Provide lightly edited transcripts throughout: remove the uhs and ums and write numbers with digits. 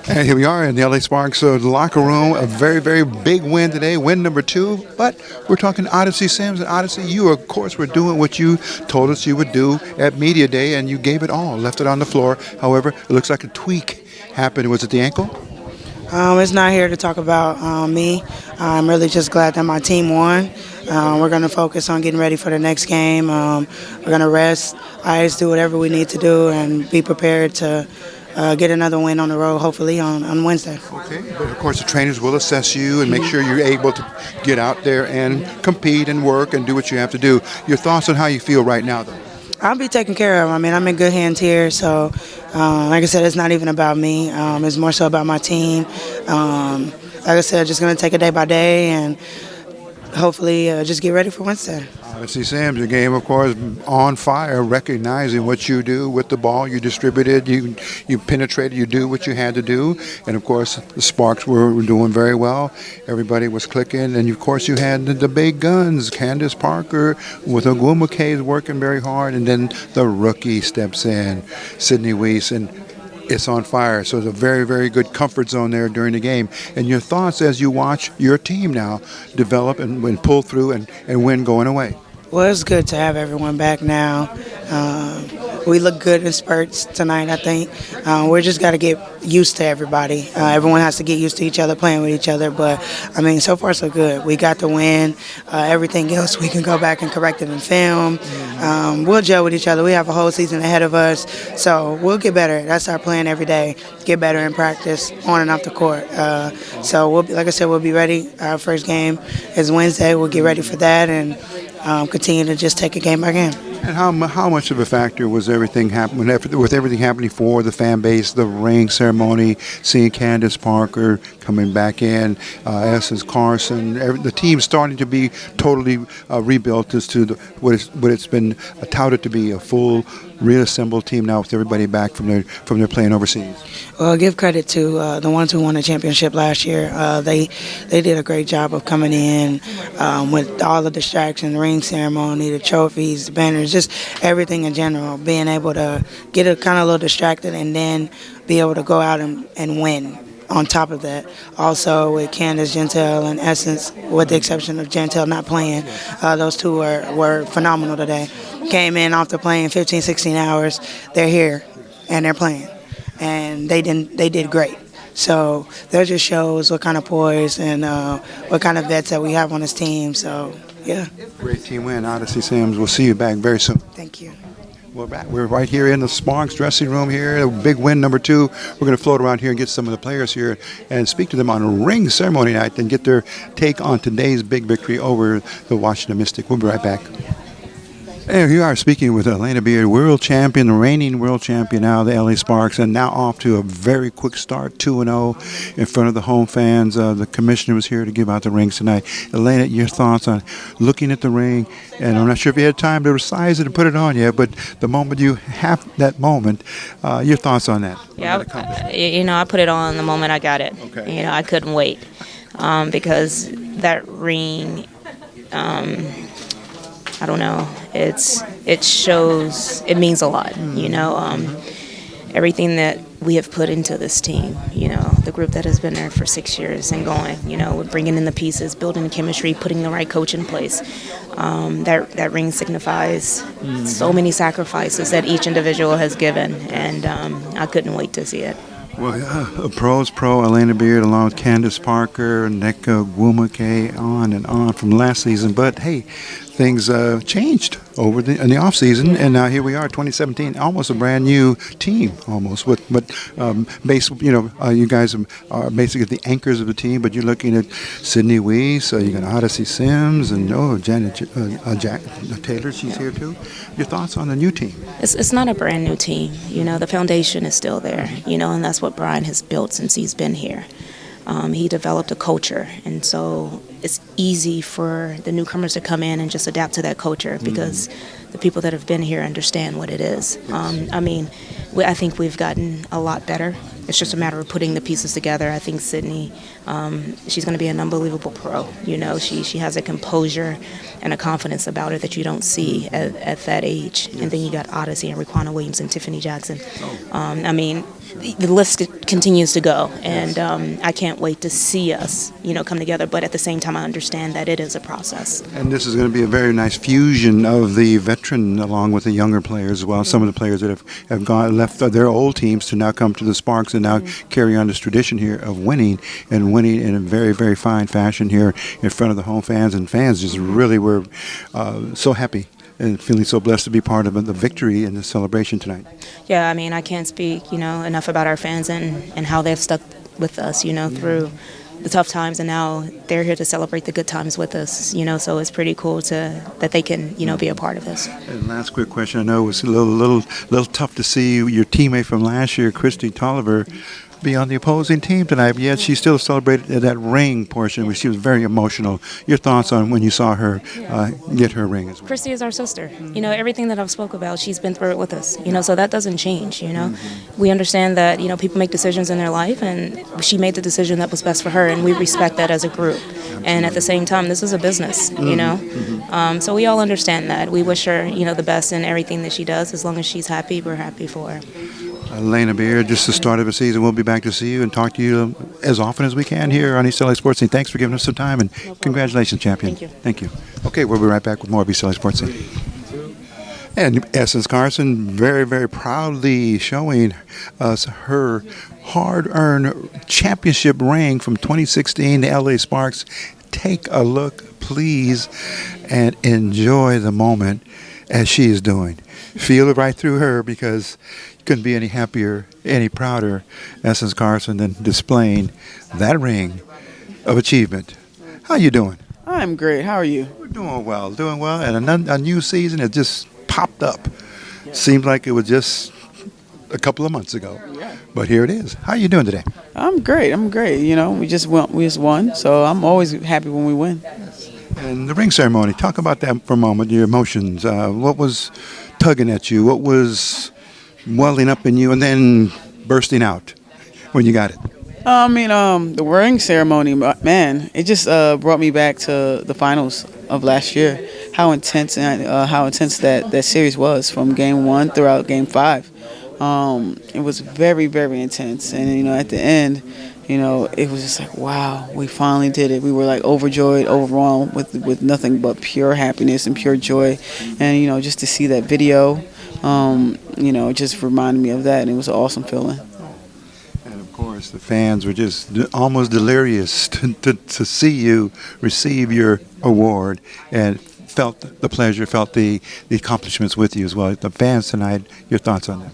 And here we are in the LA Sparks locker room. A very, very big win today, win number 2. But we're talking Odyssey Sims. And Odyssey, you, of course, were doing what you told us you would do at Media Day, and you gave it all, left it on the floor. However, it looks like a tweak happened. Was it the ankle? It's not here to talk about me. I'm really just glad that my team won. We're going to focus on getting ready for the next game. We're going to rest, ice, do whatever we need to do, and be prepared to get another win on the road, hopefully, on Wednesday. Okay, but of course the trainers will assess you and make sure you're able to get out there and compete and work and do what you have to do. Your thoughts on how you feel right now, though? I'll be taken care of. I mean, I'm in good hands here, so like I said, it's not even about me. It's more so about my team. Like I said, just going to take it day by day and hopefully just get ready for Wednesday. Odyssey Sims, your game, of course, on fire, recognizing what you do with the ball. You distributed, you penetrated, you do what you had to do. And, of course, the Sparks were doing very well. Everybody was clicking. And, of course, you had the big guns, Candace Parker with Ogwumike working very hard. And then the rookie steps in, Sydney Wiese, and it's on fire. So it's a very, very good comfort zone there during the game. And your thoughts as you watch your team now develop and pull through and win going away? Well, it's good to have everyone back now. We look good in spurts tonight, I think. We just got to get used to everybody. Everyone has to get used to each other, playing with each other. But, I mean, so far so good. We got the win. Everything else we can go back and correct it in film. We'll gel with each other. We have a whole season ahead of us. So we'll get better. That's our plan every day, get better in practice, on and off the court. So, like I said, we'll be ready. Our first game is Wednesday. We'll get ready for that and continue to just take it game by game. And how much of a factor was everything with everything happening for the fan base, the ring ceremony, seeing Candace Parker coming back in, as Carson, the team starting to be totally rebuilt as to what it's been touted to be a full reassembled team now with everybody back from their playing overseas? Well, give credit to the ones who won the championship last year. They did a great job of coming in with all the distractions, the ring ceremony, the trophies, the banners, just everything in general, being able to get a kind of a little distracted and then be able to go out and win. On top of that, also with Candace, Gentile, and Essence, with the exception of Gentile not playing, those two were phenomenal today. Came in after playing 15, 16 hours. They're here, and they're playing. And they did great. So that just shows what kind of poise and what kind of vets that we have on this team. So, yeah. Great team win, Odyssey Sims. We'll see you back very soon. Thank you. We're back. We're right here in the Sparks dressing room here. A big win number 2. We're going to float around here and get some of the players here and speak to them on ring ceremony night and get their take on today's big victory over the Washington Mystic. We'll be right back. Here you are speaking with Elena Beard, world champion, the reigning world champion now, the LA Sparks, and now off to a very quick start, 2-0 in front of the home fans. The commissioner was here to give out the rings tonight. Elena, your thoughts on looking at the ring, and I'm not sure if you had time to resize it and put it on yet, but the moment you have that moment, your thoughts on that? Yeah, I put it on the moment I got it. Okay. I couldn't wait because that ring, I don't know. It shows. It means a lot. Everything that we have put into this team. The group that has been there for 6 years and going. We're bringing in the pieces, building the chemistry, putting the right coach in place. That ring signifies so many sacrifices that each individual has given, and I couldn't wait to see it. Well, pro's pro, Elena Beard, along with Candace Parker, Nneka Ogwumike, on and on from last season. But, hey, things changed in the off season, and now here we are, 2017, almost a brand new team, almost. You guys are basically the anchors of the team, but you're looking at Sydney Wiese, you got Odyssey Sims, and Janet Taylor, she's here too. Your thoughts on the new team? It's not a brand new team. The foundation is still there. And that's what Brian has built since he's been here. He developed a culture, and so it's easy for the newcomers to come in and just adapt to that culture because the people that have been here understand what it is. I think we've gotten a lot better. It's just a matter of putting the pieces together. I think Sydney, she's going to be an unbelievable pro. You know, she has a composure and a confidence about her that you don't see at that age. And then you got Odyssey and Raquana Williams and Tiffany Jackson. I mean, the list continues to go, and I can't wait to see us, you know, come together. But at the same time, I understand that it is a process. And this is going to be a very nice fusion of the veteran along with the younger players as well. Some of the players that have left their old teams to now come to the Sparks and now carry on this tradition here of winning in a very, very fine fashion here in front of the home fans. And fans just really were so happy and feeling so blessed to be part of the victory and the celebration tonight. Yeah, I mean, I can't speak, you know, enough about our fans and how they've stuck with us, you know, through the tough times, and now they're here to celebrate the good times with us, you know, so it's pretty cool that they can, you know, be a part of this. And last quick question, I know it was a little tough to see your teammate from last year, Christy Tolliver, be on the opposing team tonight, yet she still celebrated that ring portion where she was very emotional. Your thoughts on when you saw her get her ring as well? Christy is our sister. You know, everything that I've spoke about, she's been through it with us, you know, so that doesn't change, you know. We understand that, you know, people make decisions in their life, and she made the decision that was best for her, and we respect that as a group. And at the same time, this is a business, you know. So we all understand that. We wish her, you know, the best in everything that she does. As long as she's happy, we're happy for her. Elena Beer, just the start of the season. We'll be back to see you and talk to you as often as we can here on East LA Sports Scene. Thanks for giving us some time, and congratulations, champion. Thank you. Okay, we'll be right back with more of East LA Sports Scene. And Essence Carson very, very proudly showing us her hard-earned championship ring from 2016 to LA Sparks. Take a look, please, and enjoy the moment as she is doing. Feel it right through her, because you couldn't be any happier, any prouder, Essence Carson, than displaying that ring of achievement. How you doing? I'm great. How are you? We're doing well, and a new season has just popped up. Seemed like it was just a couple of months ago, but here it is. How you doing today? I'm great. You know, we just won, so I'm always happy when we win. And the ring ceremony, talk about that for a moment, your emotions. What was tugging at you? What was welling up in you and then bursting out when you got it? The ring ceremony, man, it just brought me back to the finals of last year. How intense that series was from game 1 throughout game 5. It was very, very intense, and you know, at the end, you know, it was just like, wow, we finally did it. We were like overjoyed, overwhelmed with nothing but pure happiness and pure joy. And, you know, just to see that video, you know, it just reminded me of that. And it was an awesome feeling. And of course, the fans were just almost delirious to see you receive your award, and felt the pleasure, felt the accomplishments with you as well. The fans tonight, your thoughts on that?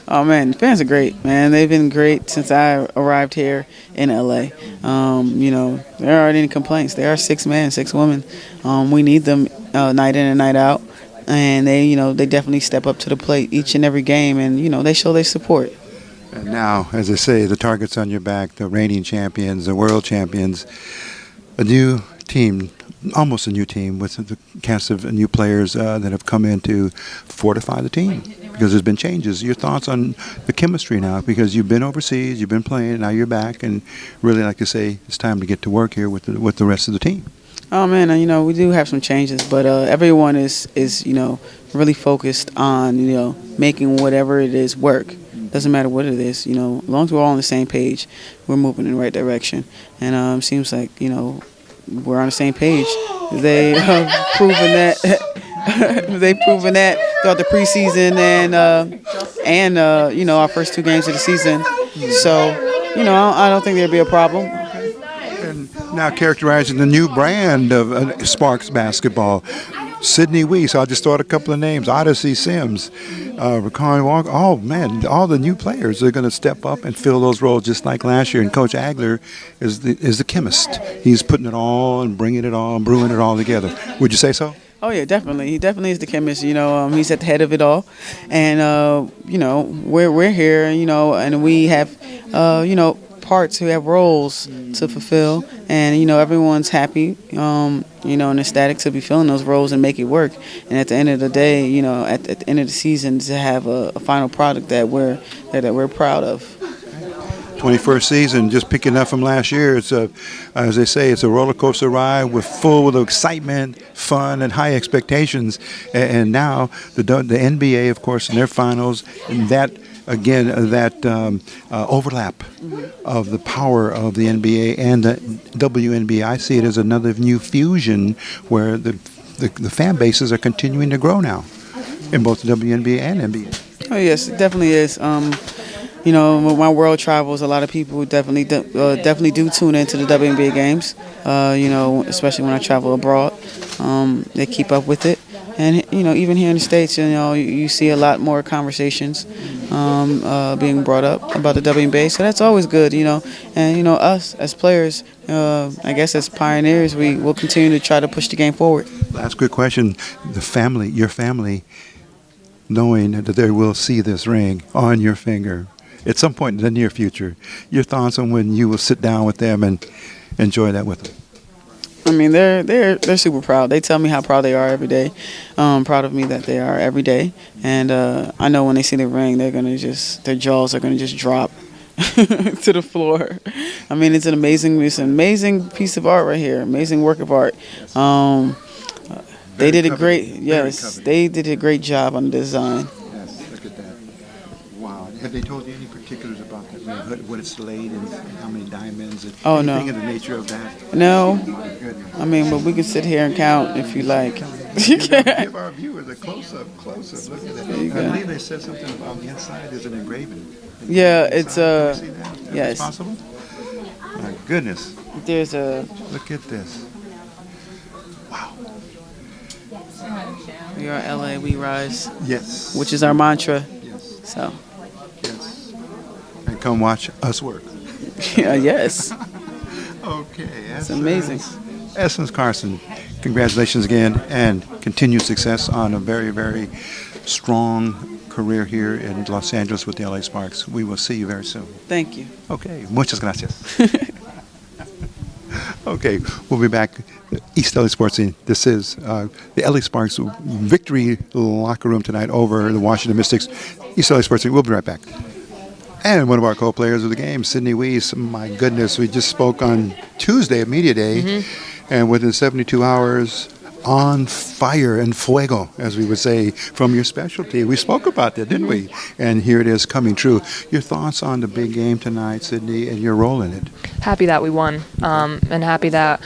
Oh, man, the fans are great, man. They've been great since I arrived here in L.A. You know, there aren't any complaints. They are 6 men, 6 women. We need them night in and night out. And they, you know, they definitely step up to the plate each and every game. And, you know, they show their support. And now, as I say, the target's on your back, the reigning champions, the world champions, a new team, almost a new team with the cast of new players that have come in to fortify the team, because there's been changes. Your thoughts on the chemistry now, because you've been overseas, you've been playing, now you're back, and really, like to say, it's time to get to work here with the rest of the team. Oh, man, you know, we do have some changes, but everyone is, you know, really focused on, you know, making whatever it is work. Doesn't matter what it is, you know, as long as we're all on the same page, we're moving in the right direction. And it seems like, you know, we're on the same page. They proven that. They've proven that throughout the preseason and you know, our first 2 games of the season. So, you know, I don't think there'd be a problem. And now characterizing the new brand of Sparks basketball, Sydney Wiese. I just thought a couple of names: Odyssey Sims, Raquana Walker. Oh man, all the new players are going to step up and fill those roles just like last year. And Coach Agler is the chemist. He's putting it all and bringing it all and brewing it all together. Would you say so? Oh yeah, definitely. He definitely is the chemist. You know, he's at the head of it all, and you know, we're here. You know, and we have you know, parts, who have roles to fulfill, and everyone's happy, and ecstatic to be filling those roles and make it work. And at the end of the day, at the end of the season, to have a final product that we're proud of. 21st season, just picking up from last year. It's as they say, it's a roller coaster ride full of excitement, fun, and high expectations. And now the NBA, of course, in their finals, and that overlap of the power of the NBA and the WNBA. I see it as another new fusion where the fan bases are continuing to grow now in both the WNBA and NBA. Oh yes, it definitely is. When my world travels, a lot of people definitely do tune into the WNBA games. Especially when I travel abroad, they keep up with it. And even here in the States, you see a lot more conversations being brought up about the WNBA. So that's always good, And us as players, I guess as pioneers, we will continue to try to push the game forward. Last quick question: your family, knowing that they will see this ring on your finger at some point in the near future, your thoughts on when you will sit down with them and enjoy that with them? I mean, they're super proud. They tell me how proud they are every day. Proud of me that they are every day. And I know when they see the ring, their jaws are gonna just drop to the floor. I mean, it's an amazing piece of art right here. Amazing work of art. They did a great job on the design. Yes, look at that. Wow. Have they told you any particulars about that ring? What it's laid and how many diamonds? And anything of the nature of that? No. Oh, my goodness. I mean, but we can sit here and count if you like. Give our viewers a close-up. Look at that. I believe they said something about the inside is an engraving. Yeah, it's Can we see that? yes. Is possible? My goodness. There's a. Look at this. Wow. We are LA, we rise. Yes. Which is our mantra. Yes. So. Yes. And come watch us work. Yeah. Yes. Okay. It's amazing. Essence Carson, congratulations again and continued success on a very, very strong career here in Los Angeles with the LA Sparks. We will see you very soon. Thank you. Okay. Muchas gracias. Okay, we'll be back. East LA Sports Scene. This is the LA Sparks victory locker room tonight over the Washington Mystics. East LA Sports Scene. We'll be right back. And one of our co-players of the game, Sydney Wiese. My goodness, we just spoke on Tuesday at Media Day, and within 72 hours, on fire and fuego, as we would say, from your specialty. We spoke about that, didn't we? And here it is coming true. Your thoughts on the big game tonight, Sydney, and your role in it? Happy that we won, and happy that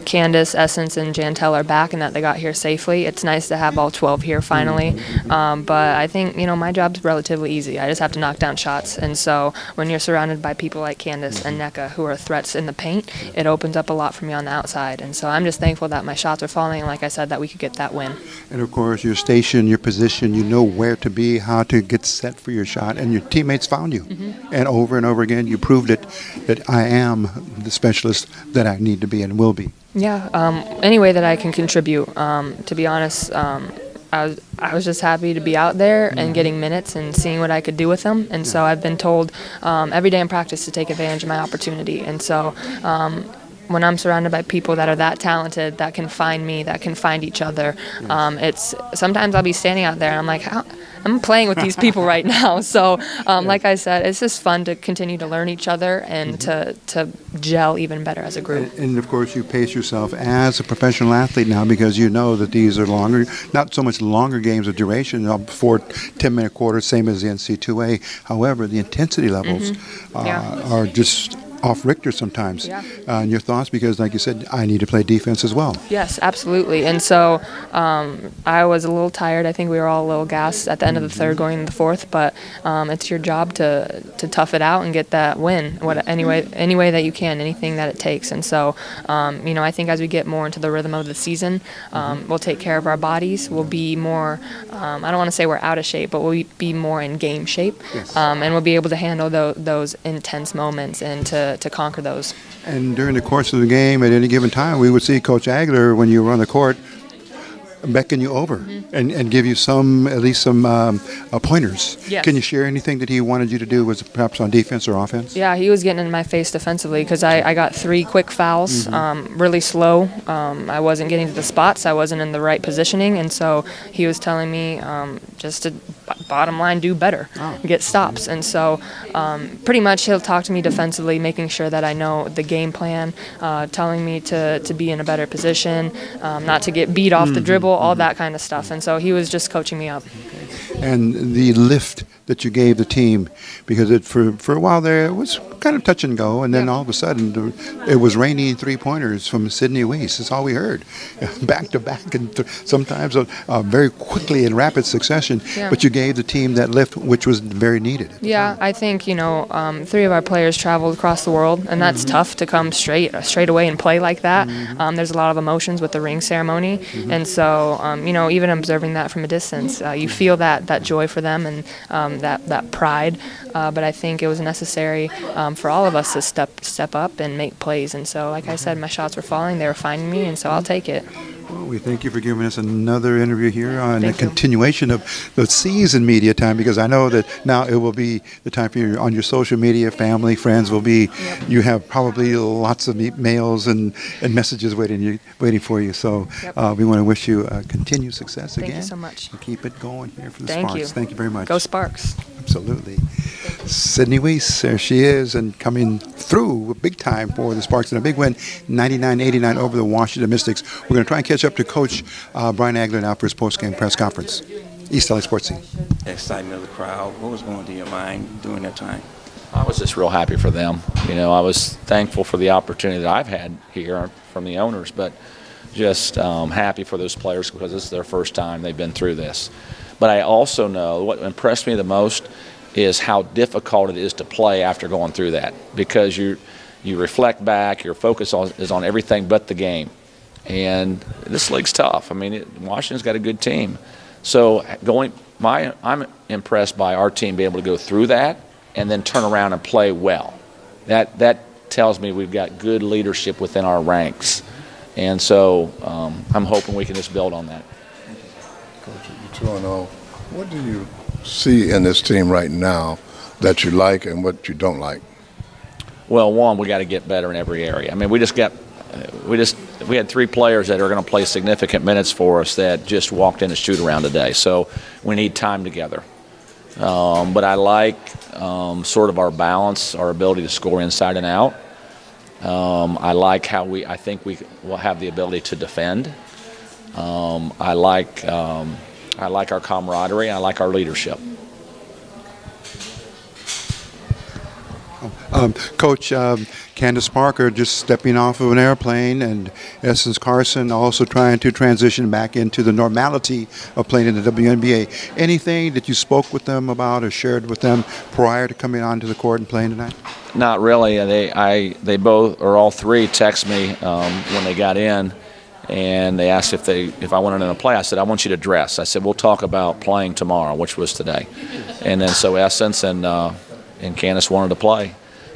Candace, Essence, and Jantel are back and that they got here safely. It's nice to have all 12 here finally, but I think, my job's relatively easy. I just have to knock down shots, and so when you're surrounded by people like Candace and NECA who are threats in the paint, it opens up a lot for me on the outside, and so I'm just thankful that my shots are falling, and like I said, that we could get that win. And of course, your station, your position, you know where to be, how to get set for your shot, and your teammates found you. And over again, you proved it, that I am the specialist that I need to be and will be. Yeah, any way that I can contribute. To be honest, I was just happy to be out there and getting minutes and seeing what I could do with them. And so I've been told every day in practice to take advantage of my opportunity. And so when I'm surrounded by people that are that talented, that can find me, that can find each other, it's sometimes I'll be standing out there and I'm like, I'm playing with these people right now. So like I said, it's just fun to continue to learn each other and to gel even better as a group. And of course, you pace yourself as a professional athlete now because you know that these are longer, not so much longer games of duration, 4 10-minute quarters, same as the NC2A. However, the intensity levels are just off Richter sometimes. And your thoughts, because like you said, I need to play defense as well. Yes, absolutely. And so I was a little tired. I think we were all a little gassed at the end of the third going into the fourth, but it's your job to tough it out and get that win any way that you can, anything that it takes. And so I think as we get more into the rhythm of the season, we'll take care of our bodies. We'll be more I don't want to say we're out of shape, but we'll be more in game shape. And we'll be able to handle those intense moments and to conquer those. And during the course of the game, at any given time, we would see Coach Agler, when you were on the court, beckon you over and give you at least some pointers. Yes. Can you share anything that he wanted you to do, was it perhaps on defense or offense? Yeah, he was getting in my face defensively because I got 3 quick fouls, really slow. I wasn't getting to the spots. I wasn't in the right positioning, and so he was telling me just to, bottom line, do better, get stops. And so pretty much he'll talk to me defensively, making sure that I know the game plan, telling me to be in a better position, not to get beat off the dribble, all that kind of stuff. And so he was just coaching me up. And the lift that you gave the team, because for a while there it was kind of touch and go, and then all of a sudden it was raining 3-pointers from Sydney Wiese. That's all we heard, back to back, and sometimes very quickly in rapid succession. Yeah. But you gave the team that lift, which was very needed. Yeah, I think 3 of our players traveled across the world, and that's tough to come straight away and play like that. There's a lot of emotions with the ring ceremony, and so even observing that from a distance, you feel that joy for them and that pride. But I think it was necessary for all of us to step up and make plays. And so, like I said, my shots were falling, they were finding me, and so I'll take it. Well, we thank you for giving us another interview here on a continuation of the season media time, because I know that now it will be the time for you on your social media, family, friends will be, you have probably lots of mails and messages waiting for you. So we want to wish you continued success again. Thank you so much. And keep it going here for the Thank Sparks. you. Thank you very much. Go Sparks. Absolutely. Sydney Wiese, there she is, and coming through big time for the Sparks in a big win, 99-89 over the Washington Mystics. We're going to try and catch up to Coach Brian Agler now for his post-game press conference. East LA Sports Scene. Excitement of the crowd. What was going through your mind during that time? I was just real happy for them. I was thankful for the opportunity that I've had here from the owners, but just happy for those players because this is their first time they've been through this. But I also know what impressed me the most is how difficult it is to play after going through that, because you reflect back, your focus is on everything but the game. And this league's tough. Washington's got a good team. So I'm impressed by our team being able to go through that and then turn around and play well. That tells me we've got good leadership within our ranks. And so I'm hoping we can just build on that. Coach, you're 2-0. What do you see in this team right now that you like and what you don't like? Well, one, we got to get better in every area. We had 3 players that are going to play significant minutes for us that just walked in a shoot around today. So we need time together. But I like sort of our balance, our ability to score inside and out. I like how I think we will have the ability to defend. I like our camaraderie. I like our leadership. Coach, Candace Parker just stepping off of an airplane, and Essence Carson also trying to transition back into the normality of playing in the WNBA. Anything that you spoke with them about or shared with them prior to coming onto the court and playing tonight? Not really. They both, or all 3, text me when they got in, and they asked if I wanted them to play. I said, I want you to dress. I said, we'll talk about playing tomorrow, which was today. And then so Essence and Candace wanted to play.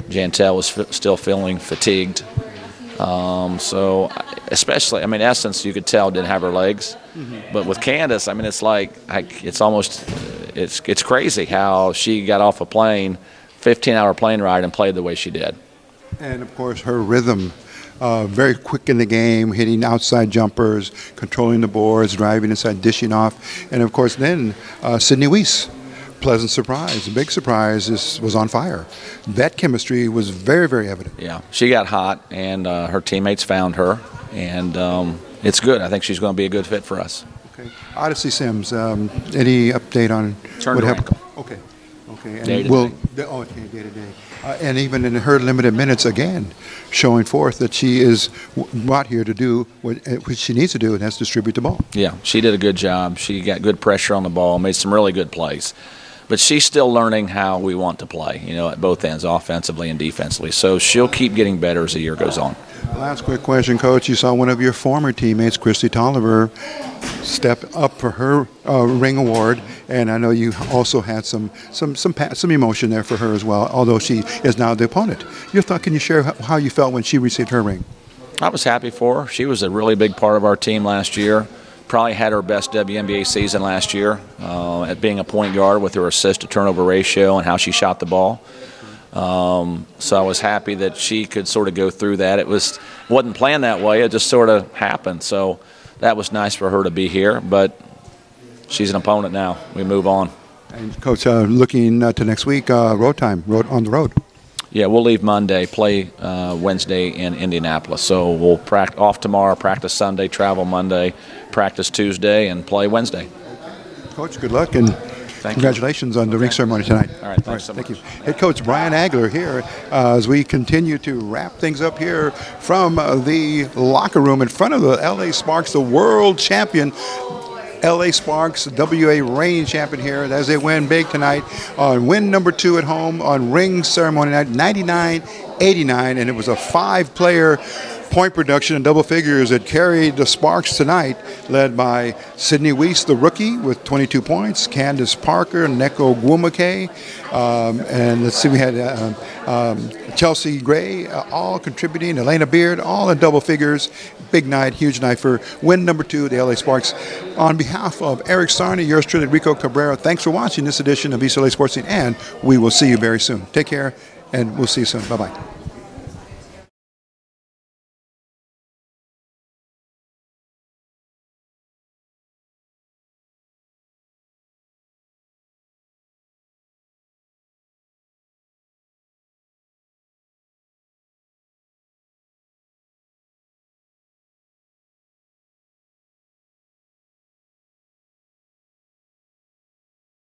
Jantel was still feeling fatigued. So especially, Essence, you could tell, didn't have her legs. But with Candace, it's like, it's crazy how she got off a plane, 15-hour plane ride, and played the way she did. And, of course, her rhythm, very quick in the game, hitting outside jumpers, controlling the boards, driving inside, dishing off. And, of course, then Sydney Wiese. Pleasant surprise, a big surprise, was on fire. That chemistry was very, very evident. Yeah, she got hot, and her teammates found her, and it's good. I think she's going to be a good fit for us. Okay. Odyssey Sims, any update on Turned her ankle. Okay. And day to day to day. And even in her limited minutes, again, showing forth that she is brought here to do what she needs to do, and that's distribute the ball. Yeah, she did a good job. She got good pressure on the ball, made some really good plays. But she's still learning how we want to play, at both ends, offensively and defensively. So she'll keep getting better as the year goes on. Last quick question, Coach. You saw one of your former teammates, Christy Tolliver, step up for her ring award, and I know you also had some emotion there for her as well, although she is now the opponent. Your thought? Can you share how you felt when she received her ring? I was happy for her. She was a really big part of our team last year. probably had her best WNBA season last year at being a point guard with her assist-to-turnover ratio and how she shot the ball. So I was happy that she could sort of go through that. It wasn't planned that way. It just sort of happened. So that was nice for her to be here. But she's an opponent now. We move on. And Coach, looking to next week, road time, on the road. Yeah, we'll leave Monday, play Wednesday in Indianapolis. So we'll off tomorrow, practice Sunday, travel Monday, practice Tuesday, and play Wednesday. Coach, good luck and congratulations on the ring ceremony tonight. All right, thanks so much. Thank you. Head coach Brian Agler here as we continue to wrap things up here from the locker room in front of the LA Sparks, the world champion. LA Sparks, WA reigning champion here as they win big tonight on win number 2 at home on ring ceremony night, 99-89, and it was a 5-player point production in double figures that carried the Sparks tonight, led by Sydney Wiese, the rookie, with 22 points, Candace Parker, Neko Gwumake, and let's see, we had Chelsea Gray, all contributing, Elena Beard, all in double figures. Big night, huge night for win number 2, the LA Sparks. On behalf of Eric Sarney, yours truly, Rico Cabrera, thanks for watching this edition of East LA Sports Scene, and we will see you very soon. Take care, and we'll see you soon. Bye-bye.